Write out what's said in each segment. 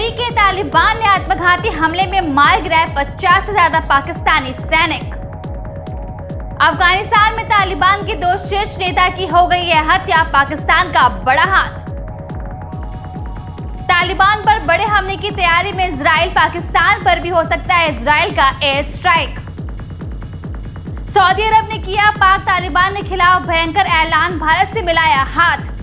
UAE के तालिबान ने आत्मघाती हमले में मार गिराए 50 से ज्यादा पाकिस्तानी सैनिक। अफगानिस्तान में तालिबान के 2 शीर्ष नेता की हो गई है हत्या, पाकिस्तान का बड़ा हाथ। तालिबान पर बड़े हमले की तैयारी में इजराइल, पाकिस्तान पर भी हो सकता है इजराइल का एयर स्ट्राइक। सऊदी अरब ने किया पाक तालिबान के खिलाफ भयंकर ऐलान, भारत से मिलाया हाथ।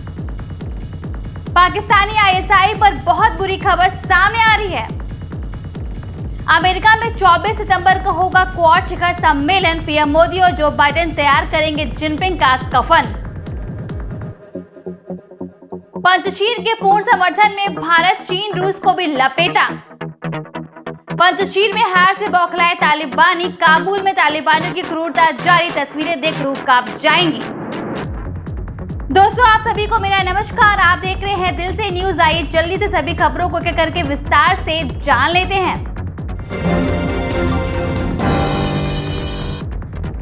पाकिस्तानी आईएसआई पर बहुत बुरी खबर सामने आ रही है। अमेरिका में 24 सितंबर को होगा क्वाड शिखर सम्मेलन, पीएम मोदी और जो बाइडेन तैयार करेंगे जिनपिंग का कफन। पंजशीर के पूर्ण समर्थन में भारत, चीन रूस को भी लपेटा। पंजशीर में हार से बौखलाए तालिबानी, काबुल में तालिबानियों की क्रूरता जारी, तस्वीरें देख रूह कांप जाएंगी। दोस्तों, आप सभी को मेरा नमस्कार। आप देख रहे हैं दिल से न्यूज। आइए जल्दी से सभी खबरों को एक करके विस्तार से जान लेते हैं।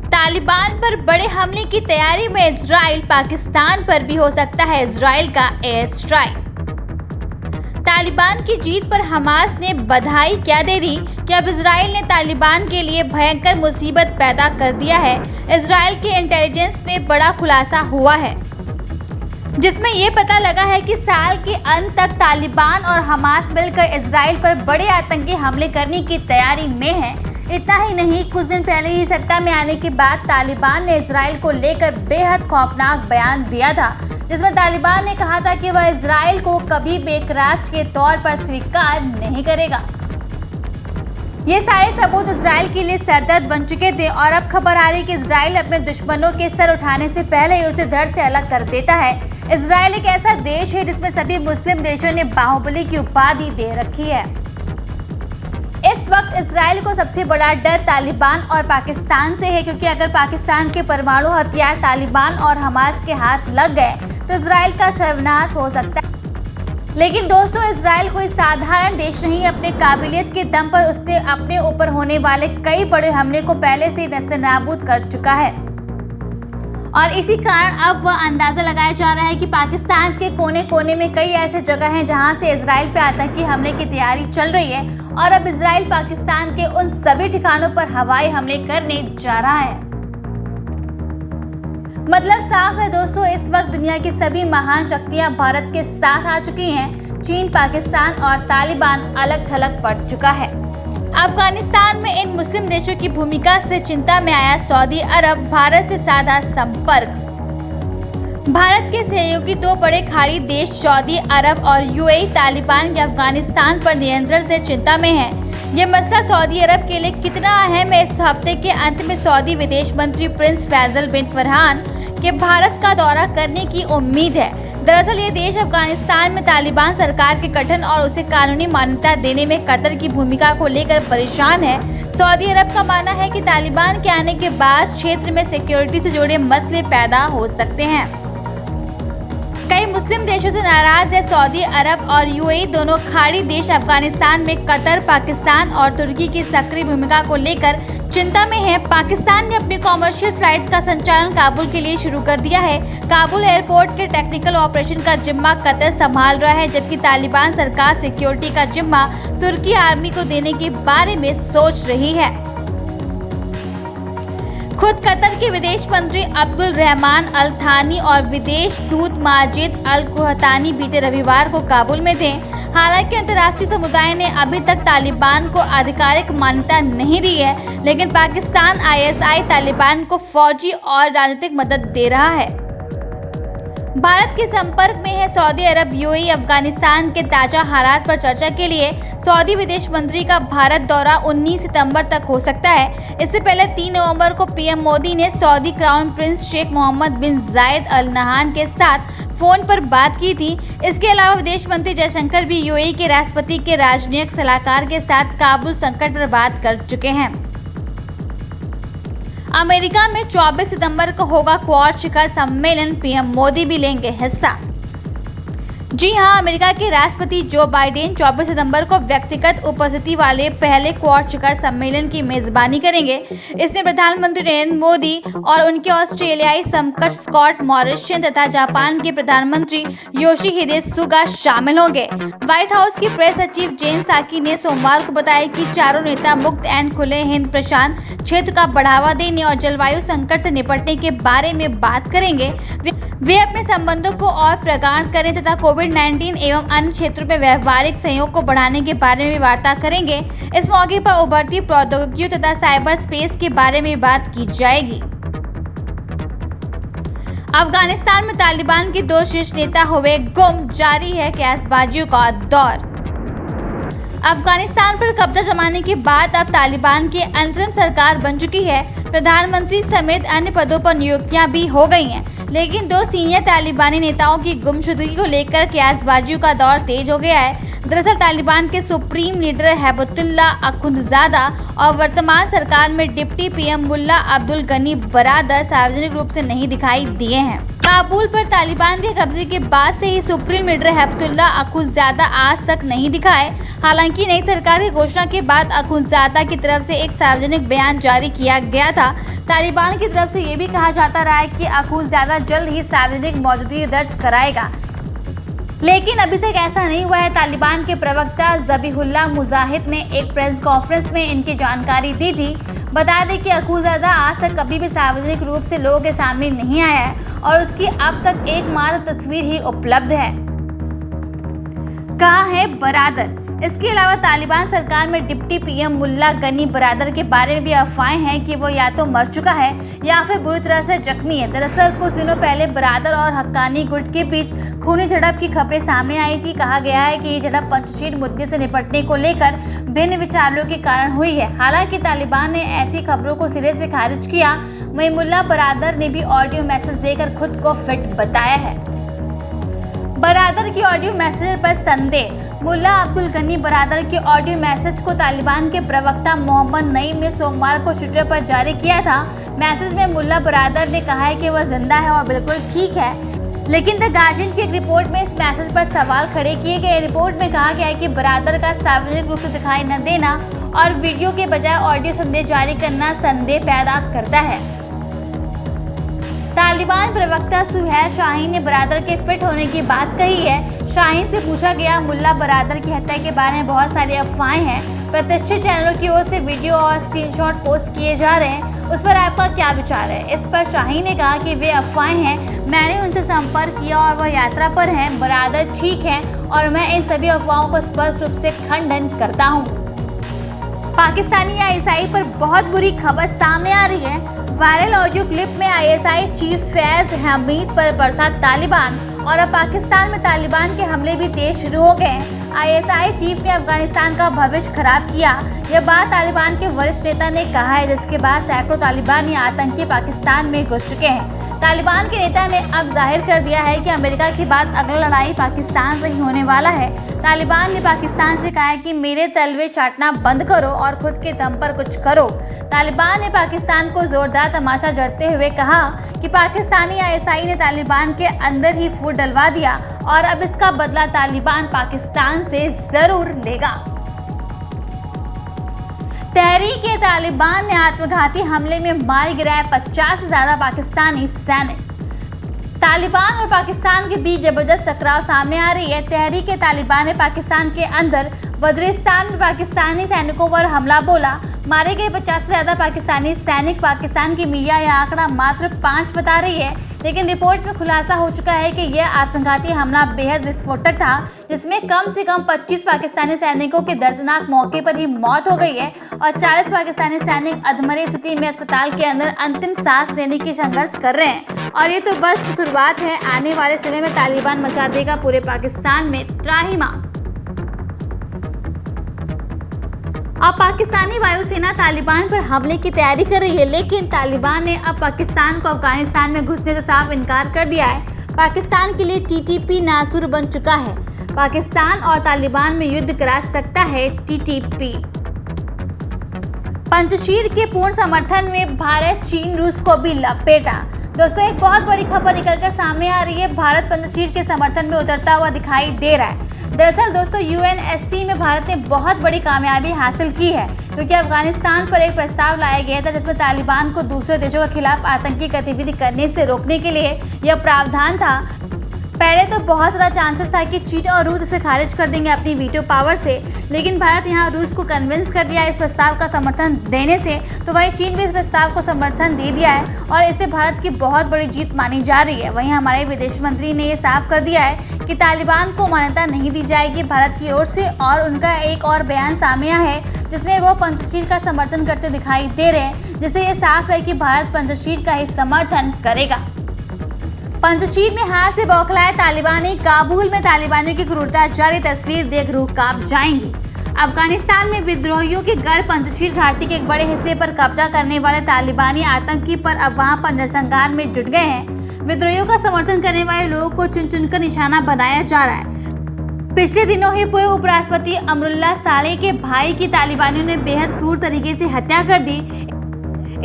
तालिबान पर बड़े हमले की तैयारी में इजराइल, पाकिस्तान पर भी हो सकता है इजराइल का एयर स्ट्राइक। तालिबान की जीत पर हमास ने बधाई क्या दे दी कि अब इजराइल ने तालिबान के लिए भयंकर मुसीबत पैदा कर दिया है। इजराइल के इंटेलिजेंस में बड़ा खुलासा हुआ है, जिसमें ये पता लगा है कि साल के अंत तक तालिबान और हमास मिलकर इजराइल पर बड़े आतंकी हमले करने की तैयारी में है। इतना ही नहीं, कुछ दिन पहले ही सत्ता में आने के बाद तालिबान ने इजराइल को लेकर बेहद खौफनाक बयान दिया था, जिसमें तालिबान ने कहा था कि वह इजराइल को कभी भी एक राष्ट्र के तौर पर स्वीकार नहीं करेगा। ये सारे सबूत इजराइल के लिए सरदर्द बन चुके थे और अब खबर आ रही है कि इजराइल अपने दुश्मनों के सर उठाने से पहले ही उसे धड़ से अलग कर देता है। इजराइल एक ऐसा देश है जिसमें सभी मुस्लिम देशों ने बाहुबली की उपाधि दे रखी है। इस वक्त इजराइल को सबसे बड़ा डर तालिबान और पाकिस्तान से है, क्योंकि अगर पाकिस्तान के परमाणु हथियार तालिबान और हमास के हाथ लग गए तो इजराइल का सर्वनाश हो सकता है। लेकिन दोस्तों, इजराइल कोई साधारण देश नहीं। अपने काबिलियत के दम पर उसने अपने ऊपर होने वाले कई बड़े हमले को पहले से नस्तानाबूद कर चुका है और इसी कारण अब वह अंदाजा लगाया जा रहा है कि पाकिस्तान के कोने कोने में कई ऐसे जगह हैं जहां से इजराइल पे आतंकी हमले की तैयारी चल रही है और अब इजराइल पाकिस्तान के उन सभी ठिकानों पर हवाई हमले करने जा रहा है। मतलब साफ है दोस्तों, इस वक्त दुनिया की सभी महान शक्तियां भारत के साथ आ चुकी हैं। चीन, पाकिस्तान और तालिबान अलग थलग पड़ चुका है। अफगानिस्तान में इन मुस्लिम देशों की भूमिका से चिंता में आया सऊदी अरब, भारत से साधा संपर्क। भारत के सहयोगी 2 बड़े खाड़ी देश सऊदी अरब और यूएई तालिबान के अफगानिस्तान पर नियंत्रण से चिंता में है। ये मसला सऊदी अरब के लिए कितना अहम है, इस हफ्ते के अंत में सऊदी विदेश मंत्री प्रिंस फैसल बिन फरहान के भारत का दौरा करने की उम्मीद है। दरअसल ये देश अफगानिस्तान में तालिबान सरकार के गठन और उसे कानूनी मान्यता देने में कतर की भूमिका को लेकर परेशान है। सऊदी अरब का मानना है कि तालिबान के आने के बाद क्षेत्र में सिक्योरिटी से जुड़े मसले पैदा हो सकते हैं। कई मुस्लिम देशों से नाराज है सऊदी अरब और यूएई। दोनों खाड़ी देश अफगानिस्तान में कतर, पाकिस्तान और तुर्की की सक्रिय भूमिका को लेकर चिंता में है। पाकिस्तान ने अपनी कॉमर्शियल फ्लाइट्स का संचालन काबुल के लिए शुरू कर दिया है। काबुल एयरपोर्ट के टेक्निकल ऑपरेशन का जिम्मा कतर संभाल रहा है, जबकि तालिबान सरकार सिक्योरिटी का जिम्मा तुर्की आर्मी को देने के बारे में सोच रही है। खुद कतर के विदेश मंत्री अब्दुल रहमान अल थानी और विदेश दूत माजिद अल कुहतानी बीते रविवार को काबुल में थे। हालांकि अंतर्राष्ट्रीय समुदाय ने अभी तक तालिबान को आधिकारिक मान्यता नहीं दी है, लेकिन पाकिस्तान आईएसआई तालिबान को फौजी और राजनीतिक मदद दे रहा है। भारत के संपर्क में है सऊदी अरब। यूएई अफगानिस्तान के ताजा हालात पर चर्चा के लिए सऊदी विदेश मंत्री का भारत दौरा 19 सितंबर तक हो सकता है। इससे पहले 3 नवंबर को पीएम मोदी ने Saudi crown prince Sheikh Mohammed bin Zayed Al नहान के साथ फोन पर बात की थी। इसके अलावा विदेश मंत्री जयशंकर भी यूएई के राष्ट्रपति के राजनयिक सलाहकार के साथ काबुल संकट पर बात कर चुके हैं। अमेरिका में 24 सितंबर को होगा क्वाड शिखर सम्मेलन, पीएम मोदी भी लेंगे हिस्सा। जी हां, अमेरिका के राष्ट्रपति जो बाइडेन 24 सितंबर को व्यक्तिगत उपस्थिति वाले पहले क्वाड शिखर सम्मेलन की मेजबानी करेंगे। इसमें प्रधानमंत्री नरेंद्र मोदी और उनके ऑस्ट्रेलियाई समकक्ष स्कॉट मॉरिसन तथा जापान के प्रधानमंत्री योशिहिदे सुगा शामिल होंगे। व्हाइट हाउस की प्रेस सचिव जेन साकी ने सोमवार को बताया कि चारों नेता मुक्त एंड खुले हिंद प्रशांत क्षेत्र का बढ़ावा देने और जलवायु संकट से निपटने के बारे में बात करेंगे। वे अपने संबंधों को और प्रगाढ़ करें तथा कोविड-19 एवं अन्य क्षेत्रों में व्यावहारिक सहयोग को बढ़ाने के बारे में वार्ता करेंगे। इस मौके पर उभरती प्रौद्योगिकियों तथा साइबर स्पेस के बारे में बात की जाएगी। अफगानिस्तान में तालिबान के 2 शीर्ष नेता हुए गुम, जारी है कैशबाजियों का दौर। अफगानिस्तान पर कब्जा जमाने के बाद अब तालिबान की अंतरिम सरकार बन चुकी है। प्रधानमंत्री समेत अन्य पदों पर नियुक्तियां भी हो गई हैं, लेकिन 2 सीनियर तालिबानी नेताओं की गुमशुदगी को लेकर कयासबाजियों का दौर तेज हो गया है। दरअसल तालिबान के सुप्रीम लीडर हैबतुल्लाह अखुंदजादा और वर्तमान सरकार में डिप्टी पीएम मुल्ला अब्दुल गनी बरादर सार्वजनिक रूप से नहीं दिखाई दिए हैं। काबुल पर तालिबान के कब्जे के बाद से ही सुप्रीम लीडर हैबतुल्लाह अखुंदजादा आज तक नहीं दिखाए। हालांकि नई सरकार की घोषणा के बाद अखुंदजादा की तरफ से एक सार्वजनिक बयान जारी किया गया था। तालिबान की तरफ से ये भी कहा जाता रहा है कि अखुंदजादा जल्द ही सार्वजनिक मौजूदगी दर्ज कराएगा, लेकिन अभी तक ऐसा नहीं हुआ है। तालिबान के प्रवक्ता ज़बीहुल्लाह मुजाहिद ने एक प्रेस कॉन्फ्रेंस में इनकी जानकारी दी थी। बता दें कि अखुंदजादा आज तक कभी भी सार्वजनिक रूप से लोगों के सामने नहीं आया है और उसकी अब तक एकमात्र तस्वीर ही उपलब्ध है। कहा है बरादर। इसके अलावा तालिबान सरकार में डिप्टी पीएम मुल्ला गनी बरादर के बारे में भी अफवाहें हैं कि वो या तो मर चुका है या फिर बुरी तरह से जख्मी है। दरअसल कुछ दिनों पहले बरादर और हक्कानी गुट के बीच खूनी झड़प की खबरें सामने आई थी। कहा गया है कि ये झड़प पंचशील मुद्दे से निपटने को लेकर भिन्न विचारों के कारण हुई है। हालांकि तालिबान ने ऐसी खबरों को सिरे से खारिज किया। वहीं मुल्ला बरादर ने भी ऑडियो मैसेज देकर खुद को फिट बताया है। बरादर की ऑडियो मैसेज पर संदेह। मुल्ला अब्दुल गनी बरादर के ऑडियो मैसेज को तालिबान के प्रवक्ता मोहम्मद नईम ने सोमवार को ट्विटर पर जारी किया था। मैसेज में मुल्ला बरादर ने कहा है कि वह जिंदा है और बिल्कुल ठीक है, लेकिन द गार्जियन की एक रिपोर्ट में इस मैसेज पर सवाल खड़े किए गए। रिपोर्ट में कहा गया है कि बरादर का सार्वजनिक रूप से दिखाई न देना और वीडियो के बजाय ऑडियो संदेश जारी करना संदेह पैदा करता है। तालिबान प्रवक्ता सुहैल शाहीन ने बरादर के फिट होने की बात कही है। शाहीन से पूछा गया, मुल्ला बरादर की हत्या के बारे में बहुत सारी अफवाहें हैं, प्रतिष्ठित चैनलों की ओर से वीडियो और स्क्रीनशॉट पोस्ट किए जा रहे हैं, उस पर आपका क्या विचार है? इस पर शाहीन ने कहा कि वे अफवाहें हैं, मैंने उनसे संपर्क किया और वह यात्रा पर हैं, बरादर ठीक हैं और मैं इन सभी अफवाहों को स्पष्ट रूप से खंडन करता हूँ। पाकिस्तानी आईएसआई पर बहुत बुरी खबर सामने आ रही है। वायरल ऑडियो क्लिप में आईएसआई चीफ फैज हमीद पर बरसा तालिबान और अब पाकिस्तान में तालिबान के हमले भी तेज शुरू हो गए। आईएसआई चीफ ने अफगानिस्तान का भविष्य खराब किया। यह बात तालिबान के वरिष्ठ नेता ने कहा है, जिसके बाद सैकड़ों तालिबानी आतंकी पाकिस्तान में घुस चुके हैं। तालिबान के नेता ने अब जाहिर कर दिया है कि अमेरिका के बाद अगला लड़ाई पाकिस्तान से ही होने वाला है। तालिबान ने पाकिस्तान से कहा है कि मेरे तलवे चाटना बंद करो और खुद के दम पर कुछ करो। तालिबान ने पाकिस्तान को जोरदार तमाचा जड़ते हुए कहा कि पाकिस्तानी आईएसआई ने तालिबान के अंदर ही फूट डलवा दिया और अब इसका बदला तालिबान पाकिस्तान से जरूर लेगा। तहरीक-ए-तालिबान ने आत्मघाती हमले में मारे गिराए 50 से ज्यादा पाकिस्तानी सैनिक। तालिबान और पाकिस्तान के बीच जबरदस्त टकराव सामने आ रही है। तहरीक-ए-तालिबान ने पाकिस्तान के अंदर वजीरिस्तान में पाकिस्तानी सैनिकों पर हमला बोला। मारे गए 50 से ज्यादा पाकिस्तानी सैनिक। पाकिस्तान की मीडिया यह आंकड़ा मात्र 5 बता रही है, लेकिन रिपोर्ट में खुलासा हो चुका है कि यह आत्मघाती हमला बेहद विस्फोटक था, जिसमें कम से कम 25 पाकिस्तानी सैनिकों की दर्दनाक मौके पर ही मौत हो गई है और 40 पाकिस्तानी सैनिक अधमरी स्थिति में अस्पताल के अंदर अंतिम सांस लेने की संघर्ष कर रहे हैं। और ये तो बस शुरुआत है, आने वाले समय में तालिबान मचा देगा पूरे पाकिस्तान में त्राहिमा। अब पाकिस्तानी वायुसेना तालिबान पर हमले की तैयारी कर रही है, लेकिन तालिबान ने अब पाकिस्तान को अफगानिस्तान में घुसने से साफ इनकार कर दिया है। पाकिस्तान के लिए टीटीपी नासूर बन चुका है। पाकिस्तान और तालिबान में युद्ध करा सकता है टीटीपी। पंजशीर के पूर्ण समर्थन में भारत चीन रूस को भी लपेटा। दोस्तों, एक बहुत बड़ी खबर निकलकर सामने आ रही है। भारत पंजशीर के समर्थन में उतरता हुआ दिखाई दे रहा है। दरअसल दोस्तों, यूएनएससी में भारत ने बहुत बड़ी कामयाबी हासिल की है, क्योंकि अफगानिस्तान पर एक प्रस्ताव लाया गया था जिसमें तालिबान को दूसरे देशों के खिलाफ आतंकी गतिविधि करने से रोकने के लिए यह प्रावधान था। पहले तो बहुत ज़्यादा चांसेस था कि चीन और रूस इसे खारिज कर देंगे अपनी वीटो पावर से, लेकिन भारत यहाँ रूस को कन्विंस कर दिया इस प्रस्ताव का समर्थन देने से। तो वहीं चीन भी इस प्रस्ताव को समर्थन दे दिया है और इसे भारत की बहुत बड़ी जीत मानी जा रही है। वहीं हमारे विदेश मंत्री ने ये साफ कर दिया है कि तालिबान को मान्यता नहीं दी जाएगी भारत की ओर से। और उनका एक और बयान सामने आया है जिसमें वो पंजशीर का समर्थन करते दिखाई दे रहे हैं, जिससे ये साफ है कि भारत पंजशीर का ही समर्थन करेगा। पंजशीर में हार से बौखलाए तालिबानी, काबुल में तालिबानियों की क्रूरता जारी, तस्वीर देख रूह कांप जाएंगी। अफगानिस्तान में विद्रोहियों के गढ़ पंजशीर घाटी के एक बड़े हिस्से पर कब्जा करने वाले तालिबानी आतंकी पर अब वहां पर नरसंहार में जुट गए हैं। विद्रोहियों का समर्थन करने वाले लोगों को चुन चुनकर निशाना बनाया जा रहा है। पिछले दिनों ही पूर्व उपराष्ट्रपति अमरुल्लाह सालेह के भाई की तालिबानियों ने बेहद क्रूर तरीके से हत्या कर दी।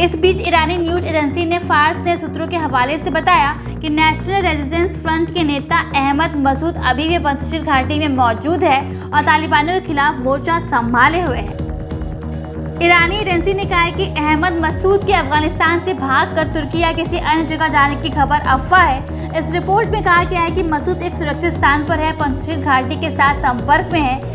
इस बीच ईरानी न्यूज एजेंसी ने फार्स ने सूत्रों के हवाले से बताया कि नेशनल रेजिस्टेंस फ्रंट के नेता अहमद मसूद अभी भी पंजशीर घाटी में मौजूद है और तालिबानियों के खिलाफ मोर्चा संभाले हुए है। ईरानी एजेंसी ने कहा है कि अहमद मसूद के अफगानिस्तान से भागकर तुर्की या किसी अन्य जगह जाने की खबर अफवाह है। इस रिपोर्ट में कहा गया है कि मसूद एक सुरक्षित स्थान पर है, पंजशीर घाटी के साथ संपर्क में है।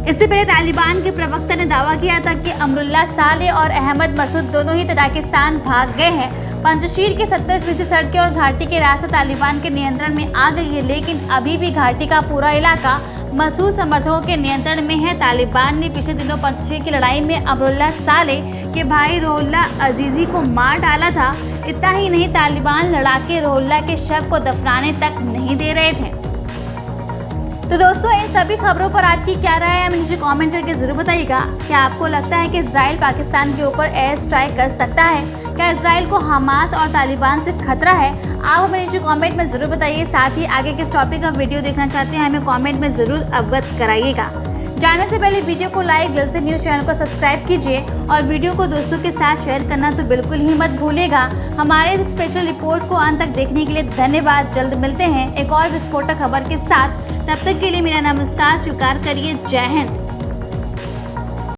इससे पहले तालिबान के प्रवक्ता ने दावा किया था कि अमरुल्लाह सालेह और अहमद मसूद दोनों ही तजाकिस्तान भाग गए हैं। पंजशीर के 70% सड़कें और घाटी के रास्ते तालिबान के नियंत्रण में आ गई है, लेकिन अभी भी घाटी का पूरा इलाका मसूद समर्थकों के नियंत्रण में है। तालिबान ने पिछले दिनों पंजशीर की लड़ाई में अमरुल्लाह सालेह के भाई रोहुल्लाह अजीजी को मार डाला था। इतना ही नहीं, तालिबान लड़ाके रोहुल्लाह के शव को दफनाने तक नहीं दे रहे थे। तो दोस्तों, इन सभी खबरों पर आपकी क्या राय है, हमें नीचे कमेंट करके जरूर बताइएगा। क्या आपको लगता है कि इजराइल पाकिस्तान के ऊपर एयर स्ट्राइक कर सकता है? क्या इजराइल को हमास और तालिबान से खतरा है? आप हमें नीचे कमेंट में जरूर बताइए। साथ ही आगे किस टॉपिक का वीडियो देखना चाहते हैं हमें कमेंट में जरूर अवगत कराइएगा। जाने से पहले वीडियो को लाइक, दिल से न्यूज चैनल को सब्सक्राइब कीजिए और वीडियो को दोस्तों के साथ शेयर करना तो बिल्कुल ही मत भूलिएगा। हमारे इस स्पेशल रिपोर्ट को अंत तक देखने के लिए धन्यवाद। जल्द मिलते हैं एक और विस्फोटक खबर के साथ। तब तक के लिए मेरा नमस्कार स्वीकार करिए। जय हिंद।